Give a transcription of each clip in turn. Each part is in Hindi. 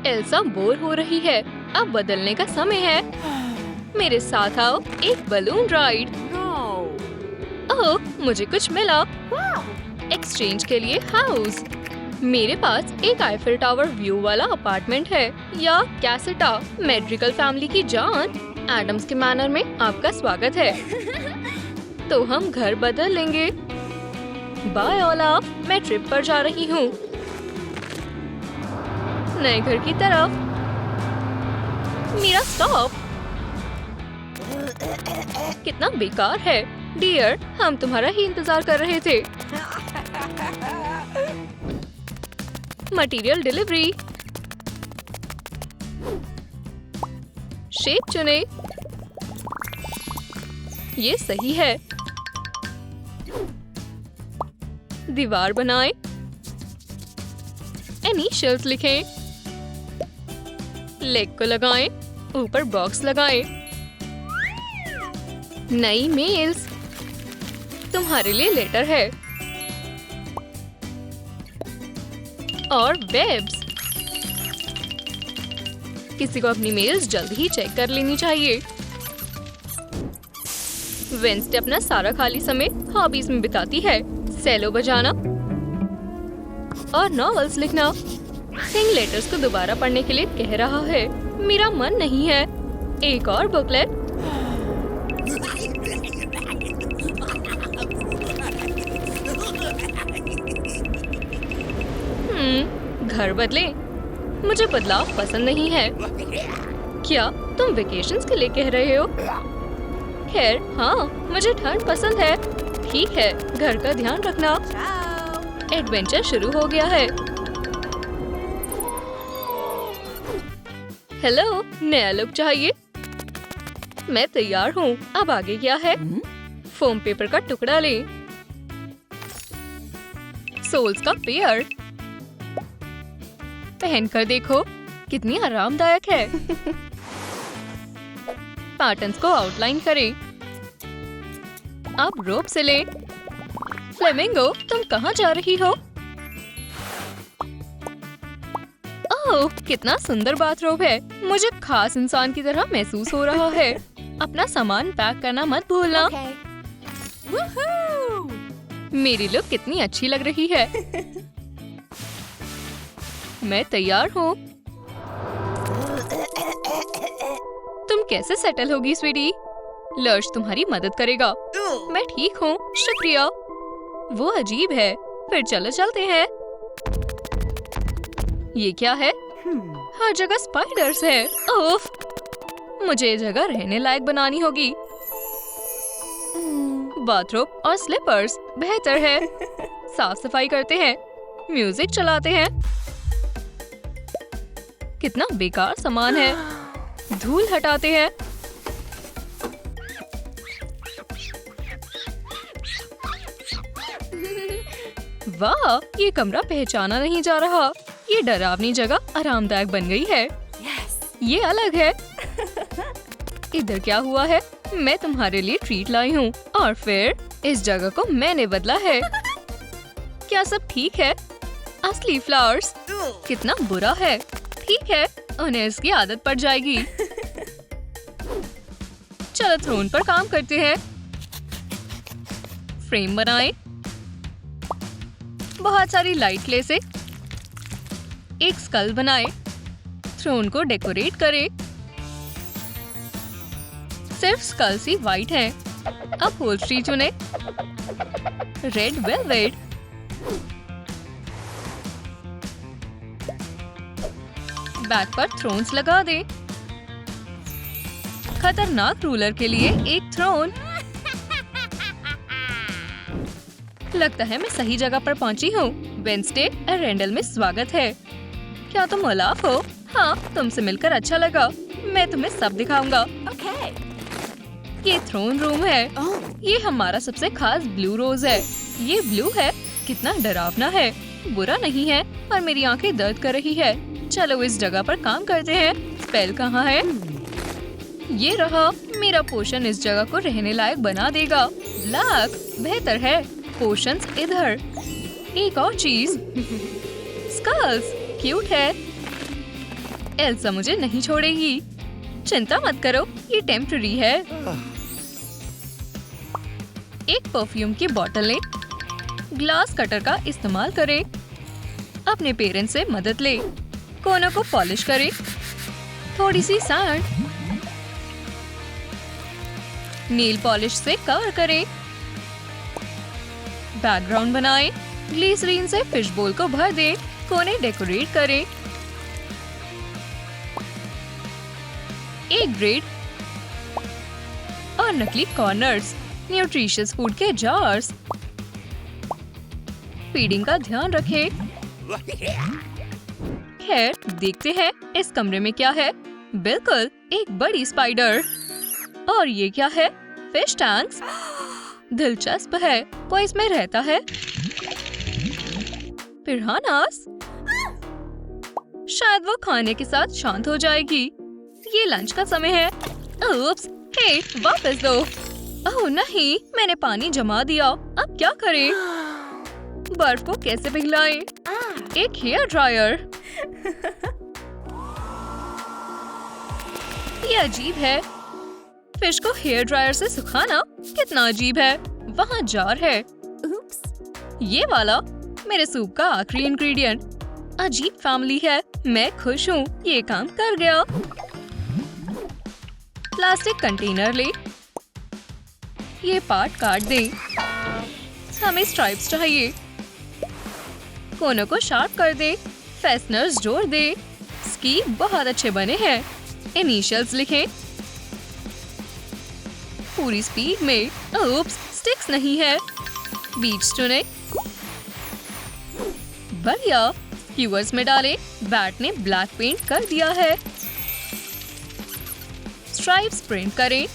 एल्सा बोर हो रही है। अब बदलने का समय है। मेरे साथ आओ, एक बलून राइड। ओह, मुझे कुछ मिला। एक्सचेंज के लिए हाउस। मेरे पास एक आईफिल टावर व्यू वाला अपार्टमेंट है। या कैसेटा, मैड्रिकल फैमिली की जान। एडम्स के मैनर में आपका स्वागत है। तो हम घर बदल लेंगे। बाय ओलाफ, मैं ट्रिप पर जा रही हूँ, नए घर की तरफ। मेरा स्टॉप कितना बेकार है। डियर, हम तुम्हारा ही इंतजार कर रहे थे। Material delivery. शेप चुने। ये सही है। दीवार बनाएं। इनिशियल्स लिखें। लेग को लगाएं। ऊपर बॉक्स लगाएं। नई मेल्स। तुम्हारे लिए लेटर है। और वेब्स। किसी को अपनी मेल्स जल्द ही चेक कर लेनी चाहिए। वेंसडे अपना सारा खाली समय हॉबीज में बिताती है। सेलो बजाना और नॉवेल्स लिखना। थिंग लेटर्स को दोबारा पढ़ने के लिए कह रहा है। मेरा मन नहीं है। एक और बुकलेट। घर बदले। मुझे बदलाव पसंद नहीं है। क्या तुम वेकेशंस के लिए कह रहे हो? खैर, हाँ, मुझे ठंड पसंद है। ठीक है, घर का ध्यान रखना। एडवेंचर शुरू हो गया है। हेलो, नया लुक चाहिए? मैं तैयार हूँ। अब आगे क्या है? फोम पेपर का टुकड़ा ले। सोल्स का पेयर। पहन कर देखो, कितनी आरामदायक है। पैटर्न्स को आउटलाइन करें। अब रोप से ले। फ्लेमिंगो, तुम कहाँ जा रही हो? ओह, कितना सुंदर बाथरोब है। मुझे खास इंसान की तरह महसूस हो रहा है। अपना सामान पैक करना मत भूलना। मेरी लुक कितनी अच्छी लग रही है। मैं तैयार हूँ। तुम कैसे सेटल होगी स्वीटी? लर्च तुम्हारी मदद करेगा। मैं ठीक हूँ, शुक्रिया। वो अजीब है। फिर चलो चलते हैं। ये क्या है? हर जगह स्पाइडर्स है। ओफ, मुझे ये जगह रहने लायक बनानी होगी। बाथरोब और स्लीपर्स बेहतर है। साफ सफाई करते हैं। म्यूजिक चलाते हैं। कितना बेकार सामान है। धूल हटाते हैं। वाह, ये कमरा पहचाना नहीं जा रहा। ये डरावनी जगह आरामदायक बन गई है। ये अलग है। इधर क्या हुआ है? मैं तुम्हारे लिए ट्रीट लाई हूँ। और फिर इस जगह को मैंने बदला है। क्या सब ठीक है? असली फ्लावर्स कितना बुरा है। ठीक है, उन्हें इसकी आदत पड़ जाएगी। चलो थ्रोन पर काम करते हैं। फ्रेम बनाएं। बहुत सारी लाइट ले से एक स्कल बनाएं। थ्रोन को डेकोरेट करें। सिर्फ स्कल्स ही व्हाइट है। अब होल्स्ट्री चुने। Red velvet. बैक पर थ्रोन्स लगा दे। खतरनाक रूलर के लिए एक थ्रोन। लगता है मैं सही जगह पर पहुंची हूँ। वेंसडे एरेंडल में स्वागत है। क्या तुम ओलाफ हो? हाँ, तुमसे मिलकर अच्छा लगा। मैं तुम्हें सब दिखाऊंगा। ये थ्रोन रूम है। ये हमारा सबसे खास ब्लू रोज है। ये ब्लू है। कितना डरावना है। बुरा नहीं है, पर मेरी आंखें दर्द कर रही है। चलो इस जगह पर काम करते हैं। स्पेल कहाँ है? ये रहा। मेरा पोशन इस जगह को रहने लायक बना देगा। ब्लैक बेहतर है। पोशंस इधर। एक और चीज, स्कल्स क्यूट है। एल्सा मुझे नहीं छोड़ेगी। चिंता मत करो, ये टेम्पररी है। एक परफ्यूम की बोतल लें। ग्लास कटर का इस्तेमाल करें। अपने पेरेंट्स से मदद लें। कोनों को पॉलिश करें। थोड़ी सी सैंड। नील पॉलिश से कवर करें। बैकग्राउंड बनाएं। ग्लिसरीन से फिश बोल को भर दें। कोने डेकोरेट करें। एक ग्रिड और नकली कॉर्नर्स। न्यूट्रिशियस फूड के जार्स। फीडिंग का ध्यान रखें। खैर, देखते हैं इस कमरे में क्या है। बिल्कुल, एक बड़ी स्पाइडर। और ये क्या है? Fish tanks. दिलचस्प है। कोई इसमें रहता है? पिरानास। शायद वो खाने के साथ शांत हो जाएगी। ये लंच का समय है। उप्स, हे, वापस दो। ओह नहीं, मैंने पानी जमा दिया। अब क्या करें? बर्फ को कैसे पिघलाएं? एक हेयर ड्रायर। ये अजीब है। फिश को हेयर ड्रायर से सुखाना कितना अजीब है। वहाँ जार है। ये वाला मेरे सूप का आखिरी इंग्रेडिएंट। अजीब फैमिली है। मैं खुश हूँ, ये काम कर गया। प्लास्टिक कंटेनर ले। ये पार्ट काट दें। हमें स्ट्राइप्स चाहिए। कोनों को शार्प कर दे। फेस्टनर्स जोड़ दे। स्की बहुत अच्छे बने हैं। इनिशियल्स लिखें। पूरी स्पीड में। ओप्स, स्टिक्स नहीं है। बीच चुने। बढ़िया। स्क्यूअर्स में डालें। बैट ने ब्लैक पेंट कर दिया है। स्ट्राइप्स प्रिंट करें।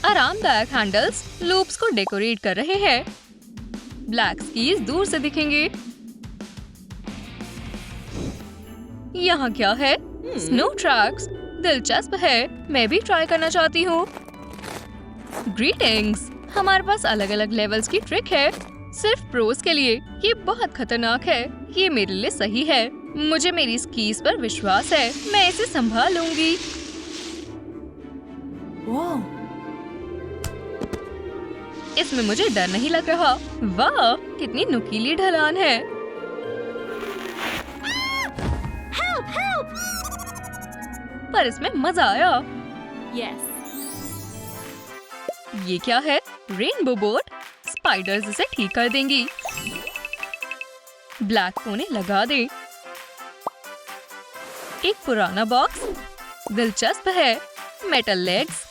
आरामदायक हैंडल्स लूप्स को डेकोरेट कर रहे हैं। ब्लैक स्कीज दूर से दिखेंगे। यहाँ क्या है? Snow tracks. दिलचस्प है। मैं भी ट्राई करना चाहती हूँ। ग्रीटिंग्स। हमारे पास अलग अलग लेवल्स की ट्रिक है। सिर्फ प्रोस के लिए। ये बहुत खतरनाक है। ये मेरे लिए सही है। मुझे मेरी स्कीज पर विश्वास है। मैं इसे संभाल लूंगी। इसमें मुझे डर नहीं लग रहा। वाह, कितनी नुकीली ढलान है। पर इसमें मजा आया। ये क्या है? Rainbow boat. स्पाइडर्स इसे ठीक कर देंगी। ब्लैक कोने लगा दे। एक पुराना बॉक्स। दिलचस्प है। Metal legs.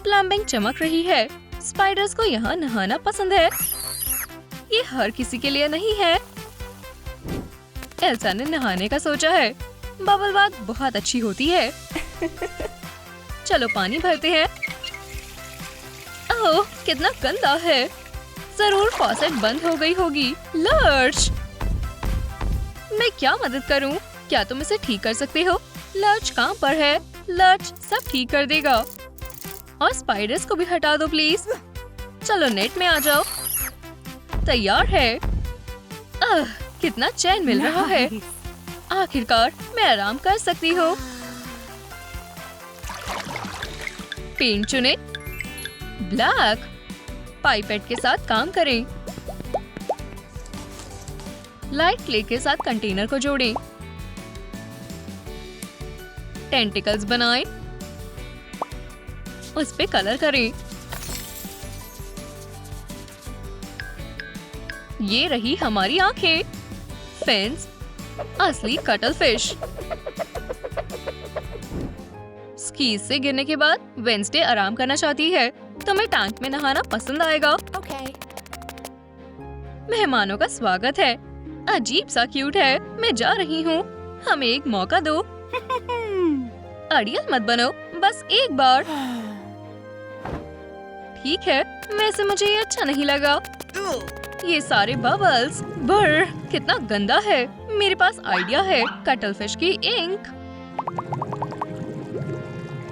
प्लम्बिंग चमक रही है। स्पाइडर्स को यहाँ नहाना पसंद है। ये हर किसी के लिए नहीं है। एल्सा ने नहाने का सोचा है। बबल बाथ बहुत अच्छी होती है। चलो पानी भरते हैं। ओह, कितना गंदा है। जरूर फॉसेट बंद हो गई होगी। लर्च, मैं क्या मदद करूं? क्या तुम इसे ठीक कर सकते हो? लर्च कहाँ पर है? लर्च सब ठीक कर देगा। और स्पाइडर्स को भी हटा दो प्लीज। चलो नेट में आ जाओ। तैयार है। कितना चैन मिल रहा है। आखिरकार मैं आराम कर सकती हूँ। पेंट चुने। ब्लैक। पाइपेट के साथ काम करें। लाइट क्ले के साथ कंटेनर को जोड़ें। टेंटिकल्स बनाएं। उस पे कलर करें। ये रही हमारी आंखें। फिन्स। असली कटल फिश। स्कीज से गिरने के बाद वेंसडे आराम करना चाहती है। तुम्हें टैंक में नहाना पसंद आएगा। मेहमानों का स्वागत है। अजीब सा क्यूट है। मैं जा रही हूँ। हमें एक मौका दो। अड़ियल मत बनो, बस एक बार। ठीक है, वैसे मुझे ये अच्छा नहीं लगा। ये सारे बबल्स। ब्र, कितना गंदा है। मेरे पास आइडिया है। कटल फिश की इंक।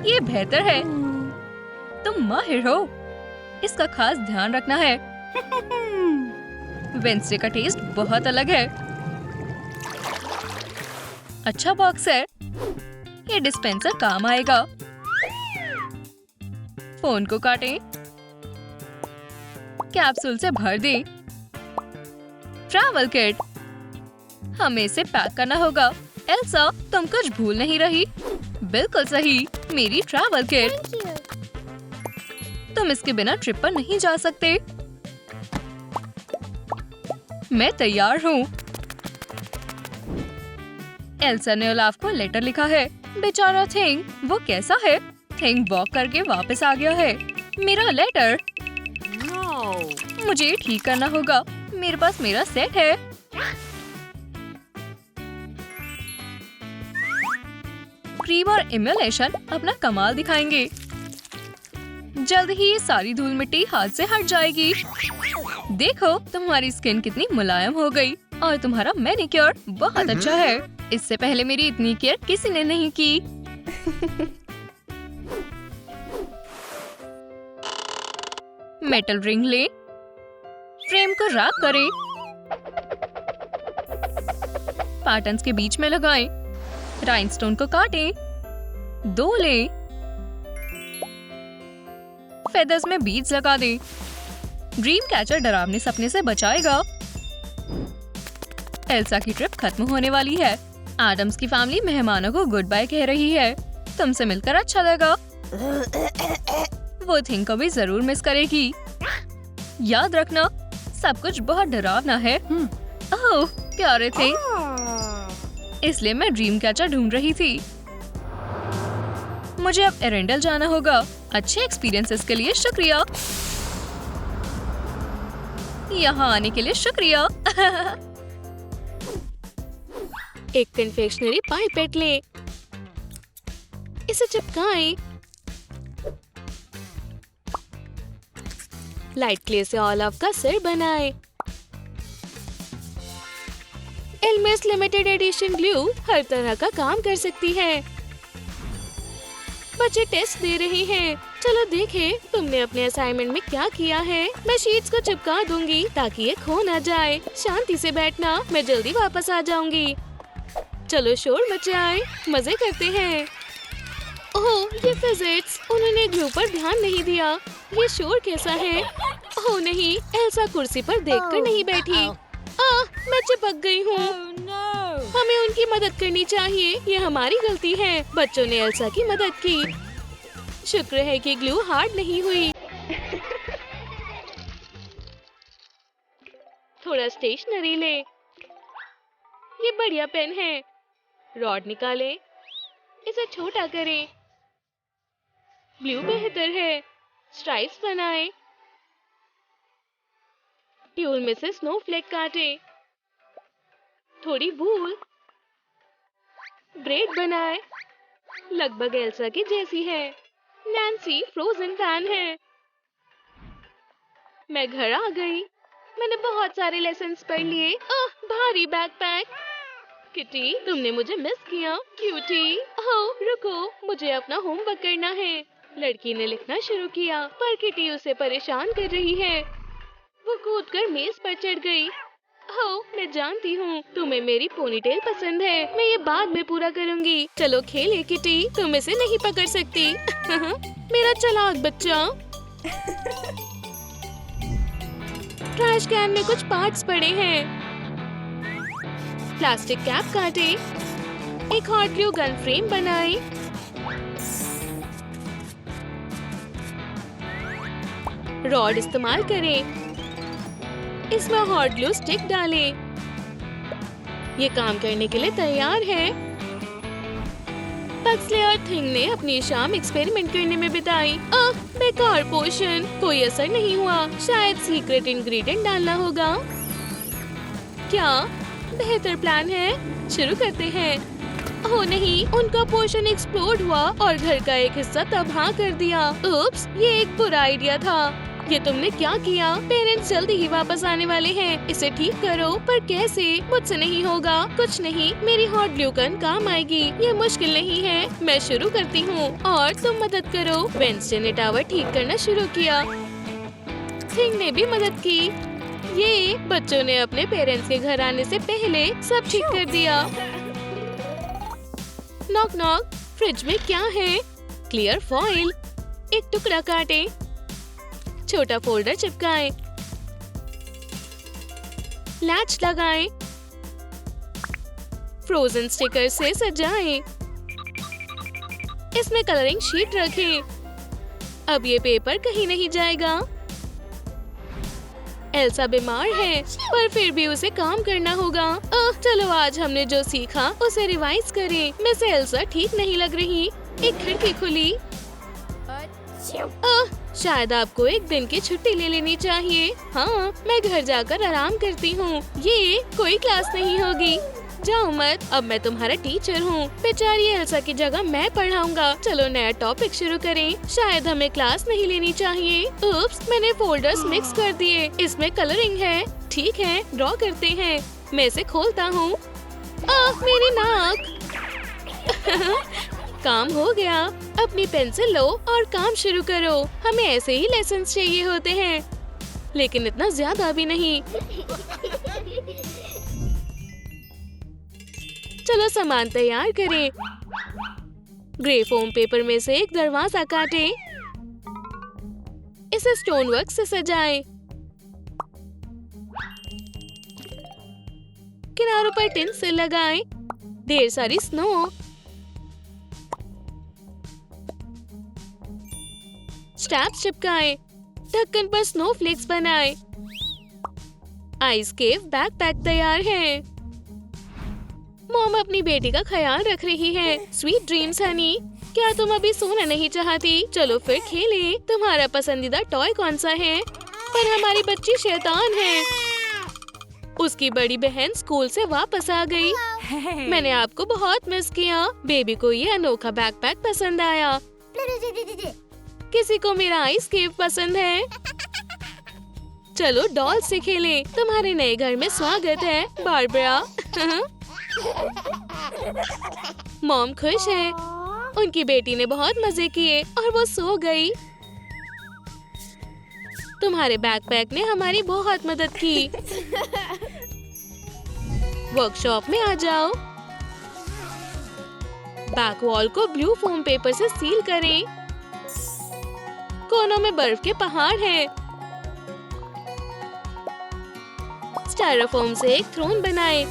ये बेहतर है। तुम माहिर हो। इसका खास ध्यान रखना है। वेंसडे का टेस्ट बहुत अलग है। अच्छा बॉक्स है, ये डिस्पेंसर काम आएगा। फोन को काटें, कैप्सूल से भर दें। ट्रैवल किट, हमें इसे पैक करना होगा। एल्सा, तुम कुछ भूल नहीं रही? बिल्कुल सही, मेरी ट्रैवल किट। तुम इसके बिना ट्रिप पर नहीं जा सकते। मैं तैयार हूँ। एल्सा ने ओलाफ को लेटर लिखा है। बेचारा थिंग, वो कैसा है? थिंग वॉक करके वापस आ गया है। मेरा लेटर। मुझे ठीक करना होगा। मेरे पास मेरा सेट है। क्रीम और इम्यूलेशन अपना कमाल दिखाएंगे। जल्द ही ये सारी धूल मिट्टी हाथ से हट जाएगी। देखो, तुम्हारी स्किन कितनी मुलायम हो गई और तुम्हारा मैनिक्योर बहुत अच्छा है। इससे पहले मेरी इतनी केयर किसी ने नहीं की। मेटल रिंग ले, फ्रेम को रैप करें, पैटर्न्स के बीच में लगाएं, राइनस्टोन को काटें, 2 लें, फेदर्स में बीड्स लगा दें। ड्रीम कैचर डरावने सपने से बचाएगा। एल्सा की ट्रिप खत्म होने वाली है। एडम्स की फैमिली मेहमानों को गुड बाय कह रही है। तुमसे मिलकर अच्छा लगा। वो थिंग को भी जरूर मिस करेगी। याद रखना, सब कुछ बहुत डरावना है। ओह, प्यारे थे। इसलिए मैं ड्रीम कैचर ढूंढ रही थी। मुझे अब एरेंडल जाना होगा। अच्छे एक्सपीरियंसेस के लिए शुक्रिया। यहाँ आने के लिए शुक्रिया। एक कन्फेक्शनरी पाइपेट ले, इसे चिपकाएं। लाइट क्ले से ओलाफ का सिर बनाएं। एल्मेस लिमिटेड एडिशन ग्लू हर तरह का काम कर सकती है। बच्चे टेस्ट दे रहे हैं। चलो देखें तुमने अपने असाइनमेंट में क्या किया है। मैं शीट्स को चिपका दूंगी ताकि ये खो ना जाए। शांति से बैठना, मैं जल्दी वापस आ जाऊंगी। चलो शोर मचाएं, मजे करते हैं। ओह, ये फिजिक्स, उन्होंने ग्लू पर ध्यान नहीं दिया। ये शोर कैसा है? ओह नहीं, एल्सा कुर्सी पर देखकर नहीं बैठी। मैं चिपक गई हूँ। हमें उनकी मदद करनी चाहिए। ये हमारी गलती है। बच्चों ने एल्सा की मदद की। शुक्र है कि ग्लू हार्ड नहीं हुई। थोड़ा स्टेशनरी ले। ये बढ़िया पेन है। रॉड निकालें, इसे छोटा करें। ब्लू बेहतर है। स्ट्राइप्स बनाएं। ट्यूल में से स्नोफ्लेक काटें। थोड़ी वूल। ब्रेड बनाएं। लगभग एल्सा की जैसी है। नैन्सी फ्रोजन फैन है। मैं घर आ गई। मैंने बहुत सारे लेसन्स पढ़ लिए। भारी बैकपैक। किटी, तुमने मुझे मिस किया। क्यूटी। ओह रुको, मुझे अपना होमवर्क करना है। लड़की ने लिखना शुरू किया, पर किटी उसे परेशान कर रही है। वो कूदकर मेज पर चढ़ गई। ओह, मैं जानती हूँ तुम्हें मेरी पोनीटेल पसंद है। मैं ये बाद में पूरा करूँगी। चलो खेले किटी, तुम इसे नहीं पकड़ सकती। मेरा चालाक बच्चा। ट्रैश कैन में कुछ पार्ट्स पड़े हैं। प्लास्टिक कैप काटे। एक हॉट ग्लू गन फ्रेम बनाएं। रॉड इस्तेमाल करें। इसमें हॉट ग्लू स्टिक डालें। ये काम करने के लिए तैयार है। पक्सले और थिंग ने अपनी शाम एक्सपेरिमेंट करने में बिताई। बेकार पोशन, कोई असर नहीं हुआ। शायद सीक्रेट इंग्रेडिएंट डालना होगा। क्या बेहतर प्लान है? शुरू करते हैं। ओह नहीं, उनका पोशन एक्सप्लोड हुआ और घर का एक हिस्सा तबाह कर दिया। उप्स, ये एक बुरा आइडिया था। ये तुमने क्या किया? पेरेंट्स जल्दी ही वापस आने वाले हैं। इसे ठीक करो, पर कैसे? मुझसे नहीं होगा। कुछ नहीं, मेरी हॉट ग्लू गन काम आएगी। ये मुश्किल नहीं है। मैं शुरू करती हूँ और तुम मदद करो। वेंसडे ने टावर ठीक करना शुरू किया। थिंग ने भी मदद की। ये बच्चों ने अपने पेरेंट्स के घर आने से पहले सब ठीक कर दिया। नॉक नॉक, फ्रिज में क्या है? Clear foil. एक टुकड़ा काटे, छोटा फोल्डर चिपकाएं, लैच लगाएं, फ्रोजन स्टिकर से सजाएं। इसमें कलरिंग शीट रखें। अब ये पेपर कहीं नहीं जाएगा। एल्सा बीमार है, पर फिर भी उसे काम करना होगा। चलो आज हमने जो सीखा उसे रिवाइज करें। मिस एल्सा ठीक नहीं लग रही। एक खिड़की खुली। शायद आपको एक दिन की छुट्टी ले लेनी चाहिए। हाँ, मैं घर जाकर आराम करती हूँ। ये कोई क्लास नहीं होगी। जाओ मत, अब मैं तुम्हारा टीचर हूँ। बेचारी एल्सा की जगह मैं पढ़ाऊंगा। चलो नया टॉपिक शुरू करें। शायद हमें क्लास नहीं लेनी चाहिए। उप्स, मैंने फोल्डर्स मिक्स कर दिए। इसमें कलरिंग है। ठीक है, ड्रॉ करते हैं। मैं इसे खोलता हूँ। मेरी नाक। काम हो गया। अपनी पेंसिल लो और काम शुरू करो। हमें ऐसे ही लेसन चाहिए होते हैं, लेकिन इतना ज्यादा भी नहीं। चलो सामान तैयार करें। ग्रे फोम पेपर में से एक दरवाजा काटें। इसे स्टोन वर्क से सजाएं। किनारों पर टिन से लगाएं। ढेर सारी स्नो। स्टैप्स चिपकाएं। ढक्कन पर स्नोफ्लेक्स बनाएं। आइस केव बैकपैक तैयार है। मॉम अपनी बेटी का ख्याल रख रही है। Sweet dreams Honey. क्या तुम अभी सोना नहीं चाहती? चलो फिर खेलें। तुम्हारा पसंदीदा टॉय कौन सा है? पर हमारी बच्ची शैतान है। उसकी बड़ी बहन स्कूल से वापस आ गई। मैंने आपको बहुत मिस किया। बेबी को ये अनोखा बैकपैक पसंद आया। किसी को मेरा आइस केव पसंद है। चलो डॉल से खेलें। तुम्हारे नए घर में स्वागत है, बारबरा। मॉम खुश है। उनकी बेटी ने बहुत मजे किए और वो सो गई। तुम्हारे बैकपैक ने हमारी बहुत मदद की। वर्कशॉप में आ जाओ। बैक वॉल को ब्लू फोम पेपर से सील करें। कोनों में बर्फ के पहाड़ हैं। स्टायरोफोम से एक थ्रोन बनाएं।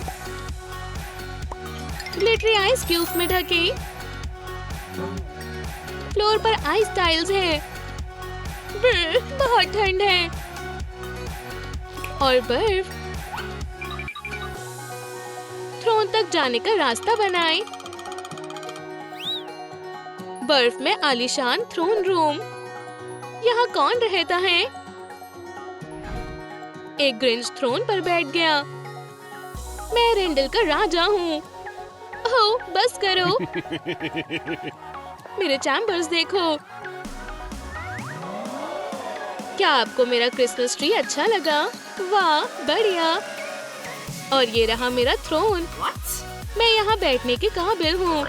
ग्लिटरी आइस क्यूब में ढकें। फ्लोर पर आइस टाइल्स हैं। बहुत ठंड है और बर्फ। थ्रोन तक जाने का रास्ता बनाएं। बर्फ में आलीशान थ्रोन रूम। यहाँ कौन रहता है? एक ग्रिंच थ्रोन पर बैठ गया। मैं रेंडल का राजा हूँ। ओह, बस करो। मेरे चैम्बर्स देखो। क्या आपको मेरा क्रिसमस ट्री अच्छा लगा? वाह, बढ़िया। और ये रहा मेरा थ्रोन। मैं यहाँ बैठने के काबिल हूँ।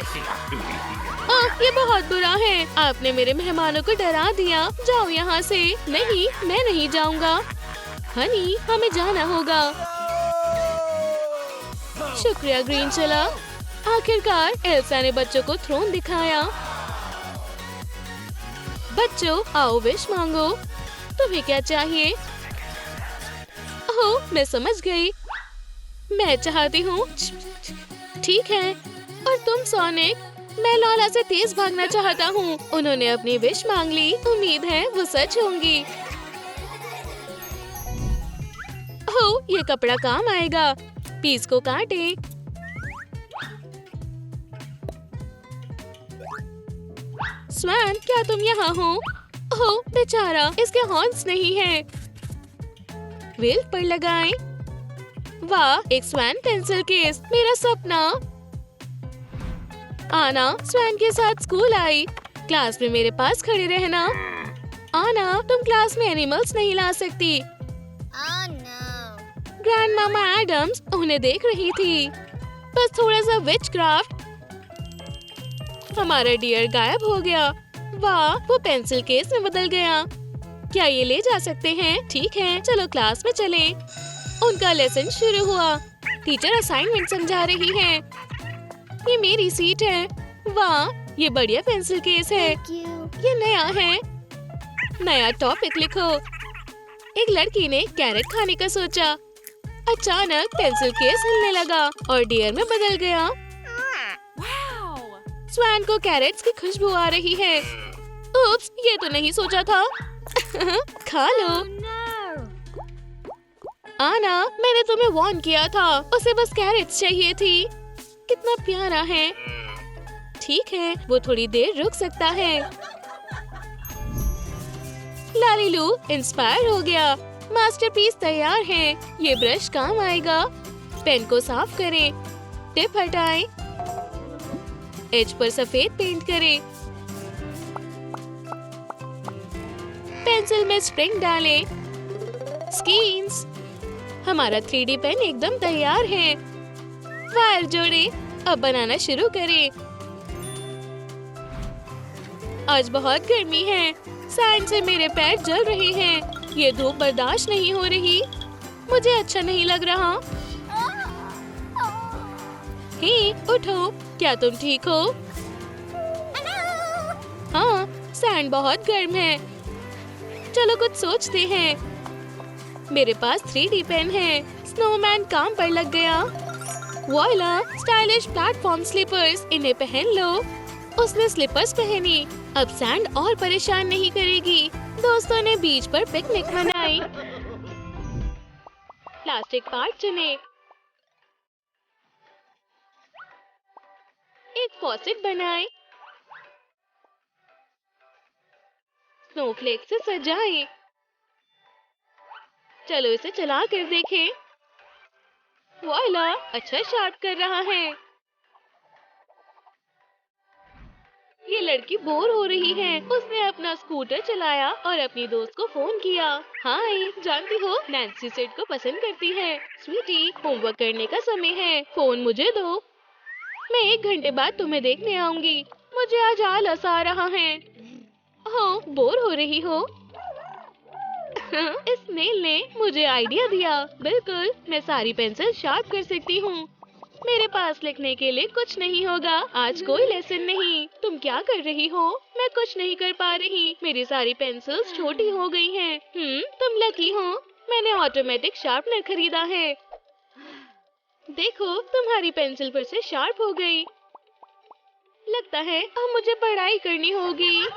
ये बहुत बुरा है। आपने मेरे मेहमानों को डरा दिया। जाओ यहाँ से। नहीं, मैं नहीं जाऊँगा। हनी, हमें जाना होगा। शुक्रिया ग्रीन चला। आखिरकार एल्सा ने बच्चों को थ्रोन दिखाया। बच्चों, आओ विश मांगो। तुम्हें क्या चाहिए? ओह, मैं समझ गई। मैं चाहती हूँ। ठीक है। और तुम सोनिक? मैं लॉला से तेज भागना चाहता हूँ। उन्होंने अपनी विश मांग ली। उम्मीद है वो सच होंगी। ओह, ये कपड़ा काम आएगा। पीस को काटे। स्वैन, क्या तुम यहाँ हो? ओह बेचारा, इसके हॉर्न्स नहीं है। व्हील पर लगाएं। वाह, एक स्वैन पेंसिल केस, मेरा सपना। आना स्वैन के साथ स्कूल आई। क्लास में मेरे पास खड़े रहना। आना, तुम क्लास में एनिमल्स नहीं ला सकती। ग्रैंड मामा एडम्स उन्हें देख रही थी। बस थोड़ा सा विचक्राफ्ट। हमारा डियर गायब हो गया। वाह, वो पेंसिल केस में बदल गया। क्या ये ले जा सकते हैं? ठीक है, चलो क्लास में चले। उनका लेसन शुरू हुआ। टीचर असाइनमेंट समझा रही है। ये मेरी सीट है। वाह, ये बढ़िया पेंसिल केस है। ये नया है। नया टॉपिक लिखो। एक लड़की ने कैरेट खाने का सोचा। अचानक पेंसिल केस हिलने लगा और डियर में बदल गया। स्वैन को कैरेट्स की खुशबू आ रही है। उप्स, ये तो नहीं सोचा था। खा लो। आना, मैंने तुम्हें वार्न किया था। उसे बस कैरेट्स चाहिए थी। कितना प्यारा है। ठीक है, वो थोड़ी देर रुक सकता है। लालीलू इंस्पायर हो गया। मास्टरपीस तैयार है। ये ब्रश काम आएगा। पेन को साफ करें। टिप हटाएं। एज पर सफेद पेंट करें। पेंसिल में स्प्रिंग डालें। स्कीन्स। हमारा 3D पेन एकदम तैयार है। वायर जोड़ें। अब बनाना शुरू करें। आज बहुत गर्मी है। सैंड से मेरे पैर जल रहे हैं। ये धूप बर्दाश्त नहीं हो रही। मुझे अच्छा नहीं लग रहा। हे, उठो। क्या तुम ठीक हो? हाँ, सैंड बहुत गर्म है। चलो कुछ सोचते हैं। मेरे पास 3D पेन है। स्नोमैन काम पर लग गया। Voila, stylish platform slippers. इन्हें पहन लो। उसने स्लीपर्स पहनी। अब सैंड और परेशान नहीं करेगी। दोस्तों ने बीच पर पिकनिक मनाई। प्लास्टिक पार्ट चुने। एक फॉसेट बनाएं। स्नोफ्लेक से सजाएं। चलो इसे चला कर देखें। वॉइला, अच्छा शार्प कर रहा है। ये लड़की बोर हो रही है। उसने अपना स्कूटर चलाया और अपनी दोस्त को फोन किया। हाय, जानती हो नैन्सी सेट को पसंद करती है। स्वीटी, होमवर्क करने का समय है। फोन मुझे दो। मैं 1 घंटे बाद तुम्हें देखने आऊंगी। मुझे आज आलस आ रहा है। हाँ, बोर हो रही हो? इस मेल ने मुझे आइडिया दिया। बिल्कुल, मैं सारी पेंसिल शार्प कर सकती हूँ। मेरे पास लिखने के लिए कुछ नहीं होगा। आज कोई लेसन नहीं। तुम क्या कर रही हो? मैं कुछ नहीं कर पा रही। मेरी सारी पेंसिल्स छोटी हो गई हैं। तुम लकी हो। मैंने ऑटोमेटिक शार्पनर खरीदा है। देखो, तुम्हारी पेंसिल फिर से शार्प हो गई। लगता है अब मुझे पढ़ाई करनी होगी।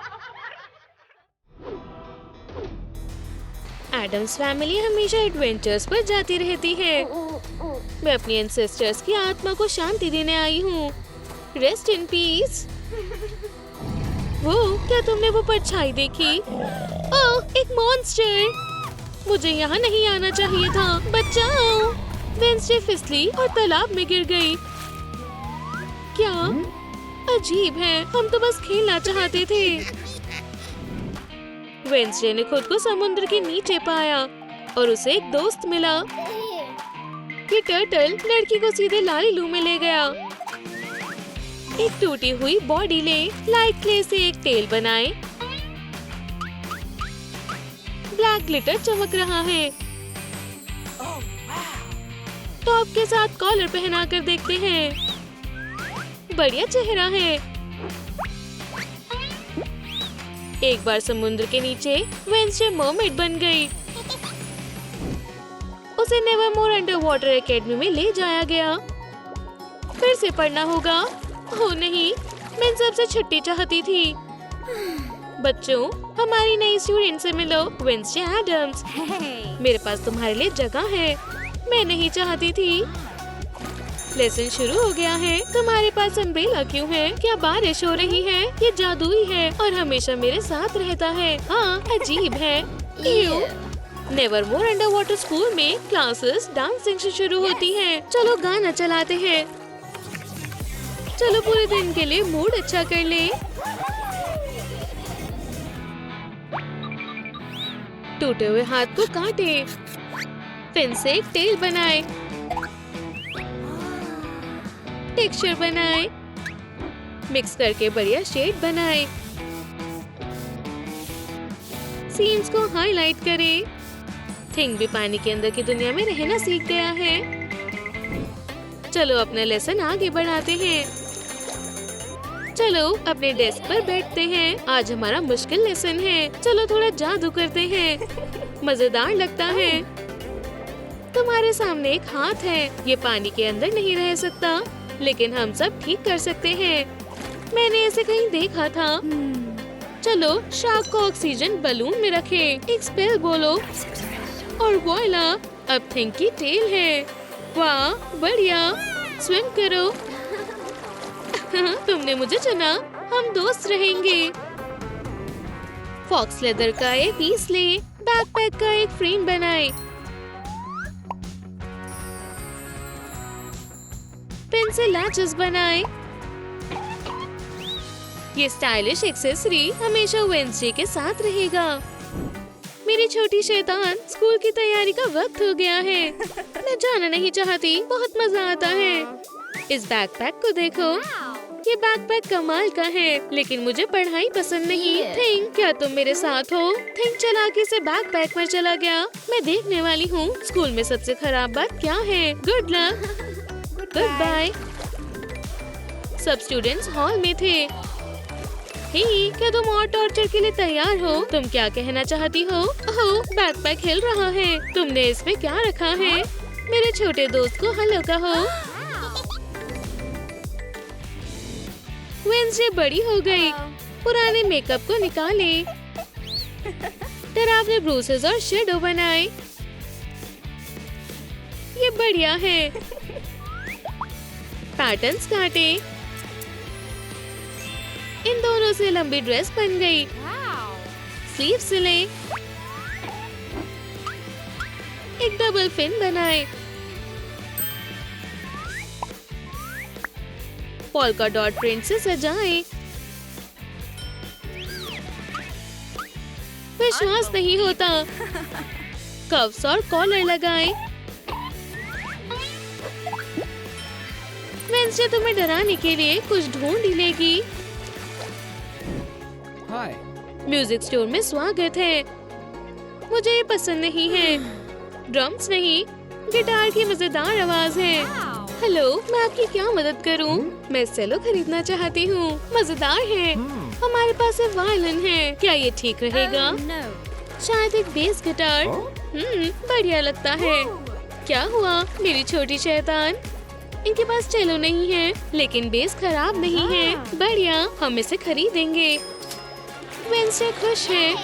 एडम्स फैमिली हमेशा एडवेंचर्स पर जाती रहती है। मैं अपनी एंसेस्टर्स की आत्मा को शांति देने आई हूँ। Rest in peace. वो, क्या तुमने वो परछाई देखी? ओह, एक मॉन्स्टर। मुझे यहाँ नहीं आना चाहिए था। बचाओ। वेंसडे फिसली और तालाब में गिर गई। क्या अजीब है। हम तो बस खेलना चाहते थे। वेंसडे ने खुद को समुद्र के नीचे पाया और उसे एक दोस्त मिला। ये टर्टल लड़की को सीधे लालीलू में ले गया। एक टूटी हुई बॉडी ले। लाइट क्ले से एक टेल बनाए। ब्लैक ग्लिटर चमक रहा है। टॉप के साथ कॉलर पहना कर देखते हैं। बढ़िया चेहरा है। एक बार समुद्र के नीचे वेंसडे मरमेड बन गई। उसे नेवरमोर अंडर वाटर एकेडमी में ले जाया गया। फिर से पढ़ना होगा। हो नहीं, मैं सबसे छुट्टी चाहती थी। बच्चों, हमारी नई स्टूडेंट से मिलो, वेंसडे एडम्स। मेरे पास तुम्हारे लिए जगह है। मैं नहीं चाहती थी। लेसन शुरू हो गया है। तुम्हारे पास अम्ब्रेला क्यों है? क्या बारिश हो रही है? ये जादुई है और हमेशा मेरे साथ रहता है। हाँ, अजीब है। नेवरमोर अंडर वाटर स्कूल में क्लासेस डांसिंग से शुरू होती हैं। चलो गाना चलाते हैं। चलो पूरे दिन के लिए मूड अच्छा कर ले। टूटे हुए हाथ को काटे। फिर से एक टेल बनाए। टेक्सचर बनाए। मिक्स करके बढ़िया शेड बनाए। सीन्स को हाईलाइट करें। थिंग भी पानी के अंदर की दुनिया में रहना सीख गया है। चलो अपना लेसन आगे बढ़ाते हैं। चलो अपने डेस्क पर बैठते हैं। आज हमारा मुश्किल लेसन है। चलो थोड़ा जादू करते हैं। मजेदार लगता है। तुम्हारे सामने एक हाथ है। ये पानी के अंदर नहीं रह सकता, लेकिन हम सब ठीक कर सकते हैं। मैंने इसे कहीं देखा था। चलो शार्क को ऑक्सीजन बलून में रखे। एक स्पेल बोलो और वॉइला, अब थिंग की टेल है। वाह बढ़िया, स्विम करो। तुमने मुझे चुना, हम दोस्त रहेंगे। फॉक्स लेदर का एक पीस ले, बैकपैक का एक फ्रेम बनाए, पेन से लैचेस बनाए। ये स्टाइलिश एक्सेसरी हमेशा वेंसडे के साथ रहेगा। मेरी छोटी शैतान, स्कूल की तैयारी का वक्त हो गया है। मैं जाना नहीं चाहती, बहुत मजा आता है। इस बैकपैक को देखो, ये बैकपैक कमाल का है, लेकिन मुझे पढ़ाई पसंद नहीं। थिंक, क्या तुम मेरे साथ हो? थिंक चालाकी से बैकपैक में चला गया। मैं देखने वाली हूँ स्कूल में सबसे खराब बात क्या है। Good luck, goodbye. सब स्टूडेंट्स हॉल में थे। हे, क्या तुम और टॉर्चर के लिए तैयार हो? तुम क्या कहना चाहती हो? ओह, बैकपैक हिल रहा है। तुमने इसमें क्या रखा है? मेरे छोटे दोस्त को हेलो कहो। वेंसडे बड़ी हो गई। पुराने मेकअप को निकाले, डरावने ब्रूसेस और शेडो बनाए। ये बढ़िया है। पैटर्न्स काटे। इन दोनों से लंबी ड्रेस बन गई। स्लीव सिले, एक डबल फिन बनाए, पोल्का डॉट प्रिंट से सजाएं। विश्वास नहीं होता। कफ्स और कॉलर लगाएं। वेंसडे तुम्हें डराने के लिए कुछ ढूंढ ही लेगी। म्यूजिक स्टोर में स्वागत है। मुझे ये पसंद नहीं है। ड्रम्स नहीं, गिटार की मजेदार आवाज है। हेलो, मैं आपकी क्या मदद करूं? मैं सेलो खरीदना चाहती हूँ। मजेदार है। हमारे पास एक वायलिन है। क्या ये ठीक रहेगा? शायद एक बेस गिटार। बढ़िया लगता है। क्या हुआ मेरी छोटी शैतान? इनके पास चेलो नहीं है, लेकिन बेस खराब नहीं है। बढ़िया, हम इसे खरीदेंगे। वेंसडे खुश है।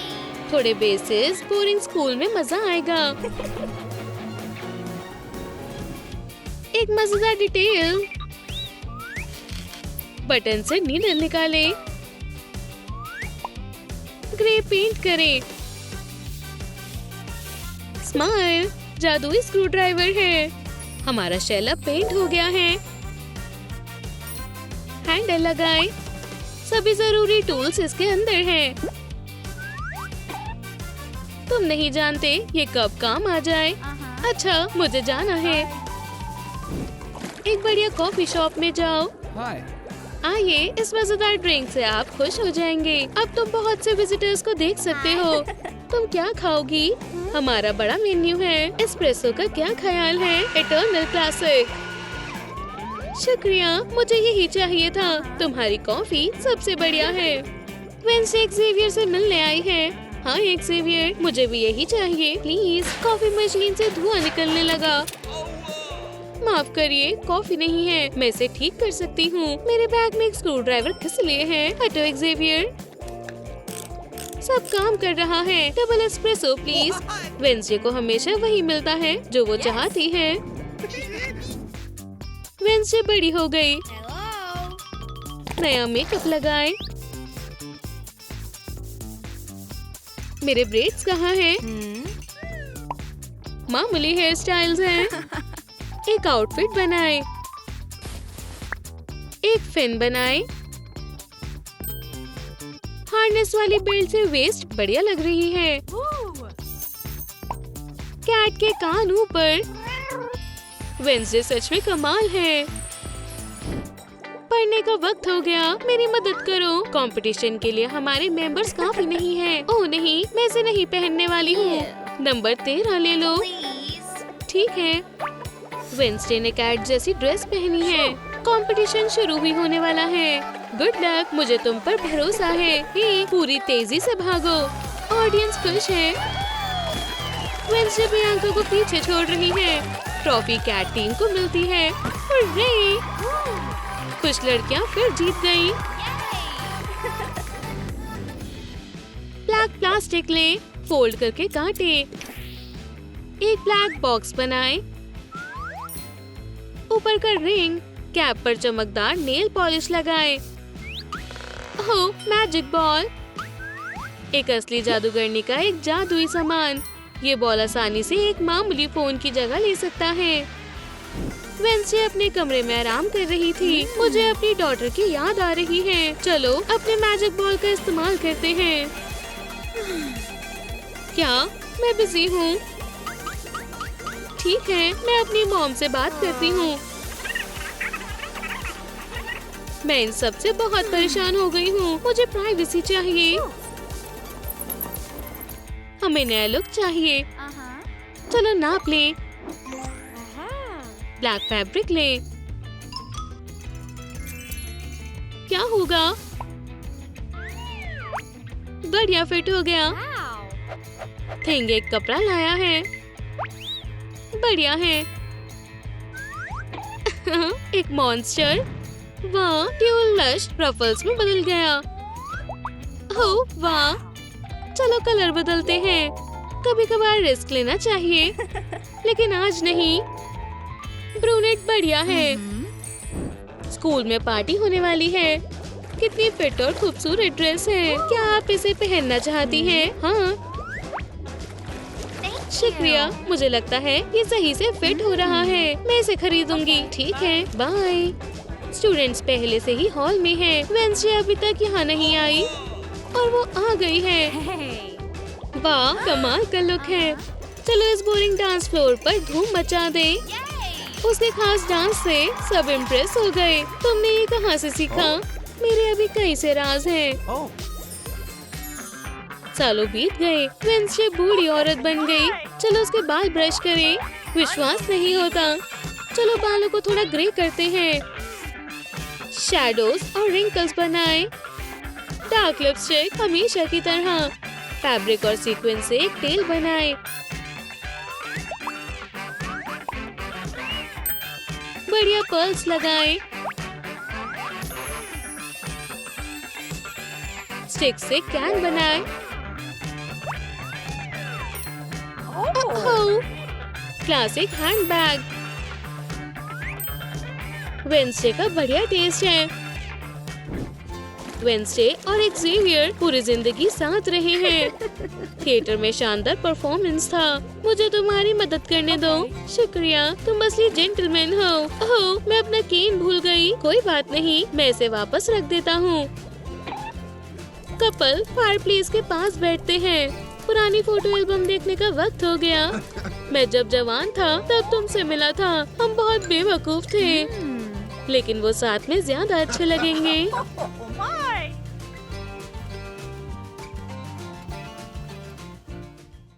थोड़े बेसिस, बोरिंग स्कूल में मजा आएगा। एक मजेदार डिटेल। बटन से नीडल निकाले, ग्रे पेंट करें। स्माइल, जादुई स्क्रू ड्राइवर है। हमारा शेल अब पेंट हो गया है। हैंडल लगाएं। सभी जरूरी टूल्स इसके अंदर हैं। तुम नहीं जानते ये कब काम आ जाए। अच्छा, मुझे जाना है। एक बढ़िया कॉफी शॉप में जाओ। आइए, इस मजेदार ड्रिंक से आप खुश हो जाएंगे। अब तुम बहुत से विजिटर्स को देख सकते हो। तुम क्या खाओगी? हमारा बड़ा मेन्यू है। एस्प्रेसो का क्या ख्याल है? Eternal classic. शुक्रिया, मुझे यही चाहिए था। तुम्हारी कॉफी सबसे बढ़िया है। वेंसडे एक्सेवियर से मिलने आई है। हाँ एक्सेवियर, मुझे भी यही चाहिए प्लीज। कॉफी मशीन से धुआं निकलने लगा। माफ करिए, कॉफी नहीं है। मैं इसे ठीक कर सकती हूँ। मेरे बैग में एक स्क्रू ड्राइवर किस लिए है? हटो एक्सेवियर। सब काम कर रहा है। Double espresso please. वेंसडे को हमेशा वही मिलता है जो वो चाहती है। वेंसडे बड़ी हो गई। नया मेकअप लगाए। मेरे ब्रेड्स कहाँ हैं? मामूली हेयर स्टाइल्स हैं। एक आउटफिट बनाए, एक फिन बनाए। हार्नेस वाली बेल्ट से वेस्ट बढ़िया लग रही है। कैट के कान ऊपर। वेंसडे सच में कमाल है। पढ़ने का वक्त हो गया, मेरी मदद करो। कंपटीशन के लिए हमारे मेंबर्स काफी नहीं हैं। ओह नहीं, मैं इसे नहीं पहनने वाली हूँ। नंबर 13 ले लो। ठीक है। वेंसडे ने कैट जैसी ड्रेस पहनी है। कंपटीशन शुरू भी होने वाला है। गुड लक, मुझे तुम पर भरोसा है। हे, पूरी तेजी से भागो। ऑडियंस खुश है। वेंसडे प्रियंका को पीछे छोड़ रही है। ट्रॉफी कैट टीम को मिलती है। हुर्रे! कुछ लड़कियां फिर जीत गयी। ब्लैक प्लास्टिक ले, फोल्ड करके काटे। एक ब्लैक बॉक्स बनाए। ऊपर का रिंग, कैप पर चमकदार नेल पॉलिश लगाए। ओह, मैजिक बॉल। एक असली जादूगरनी का एक जादुई सामान। ये बॉल आसानी से एक मामूली फोन की जगह ले सकता है। वेंसडे अपने कमरे में आराम कर रही थी। मुझे अपनी डॉटर की याद आ रही है। चलो अपने मैजिक बॉल का इस्तेमाल करते हैं। क्या मैं बिजी हूँ? ठीक है, मैं अपनी मॉम से बात करती हूँ। मैं इन सब से बहुत परेशान हो गई हूँ। मुझे प्राइवेसी चाहिए। हमें नया लुक चाहिए। चलो नाप ले। ब्लैक फैब्रिक ले। क्या होगा? बढ़िया फिट हो गया। थिंग एक कपड़ा लाया है। बढ़िया है। एक मॉन्स्टर। वाह, ट्यूल लश रफल्स में बदल गया। ओह वाह, चलो कलर बदलते हैं। कभी कभार रिस्क लेना चाहिए, लेकिन आज नहीं। ब्रूनेट बढ़िया है। स्कूल में पार्टी होने वाली है। कितनी फिट और खूबसूरत ड्रेस है। क्या आप इसे पहनना चाहती हैं? हाँ, शुक्रिया। मुझे लगता है ये सही से फिट हो रहा है। मैं इसे खरीदूंगी। ठीक है, बाय। स्टूडेंट्स पहले से ही हॉल में हैं। वेंसडे अभी तक यहाँ नहीं आई और वो आ गई है। वाह, कमाल का लुक है। चलो इस बोरिंग डांस फ्लोर पर धूम मचा दे। उसके खास डांस से सब इम्प्रेस हो गए। तुमने ये कहाँ से सीखा? मेरे अभी कई से राज हैं। सालों बीत गए। वेंसडे बूढ़ी औरत बन गई। चलो उसके बाल ब्रश करें। विश्वास नहीं होता। चलो बालों को थोड़ा ग्रे करते हैं। शैडोज और रिंकल्स बनाए। डार्क लिपस्टिक हमेशा की तरह। फैब्रिक और सीक्वेंस से एक टेल बनाए। बढ़िया पर्ल्स लगाए। स्टिक से कैन बनाए। Classic handbag. वेंसडे का बढ़िया टेस्ट है। वेंसडे और एक्सेवियर पूरी जिंदगी साथ रहे हैं। थिएटर में शानदार परफॉर्मेंस था। मुझे तुम्हारी मदद करने दो। शुक्रिया, तुम असली जेंटलमैन हो। ओह, मैं अपना केन भूल गई। कोई बात नहीं, मैं इसे वापस रख देता हूँ। कपल फायरप्लेस के पास बैठते हैं। पुरानी फोटो एल्बम देखने का वक्त हो गया। मैं जब जवान था तब तुमसे मिला था। हम बहुत बेवकूफ थे, लेकिन वो साथ में ज्यादा अच्छे लगेंगे।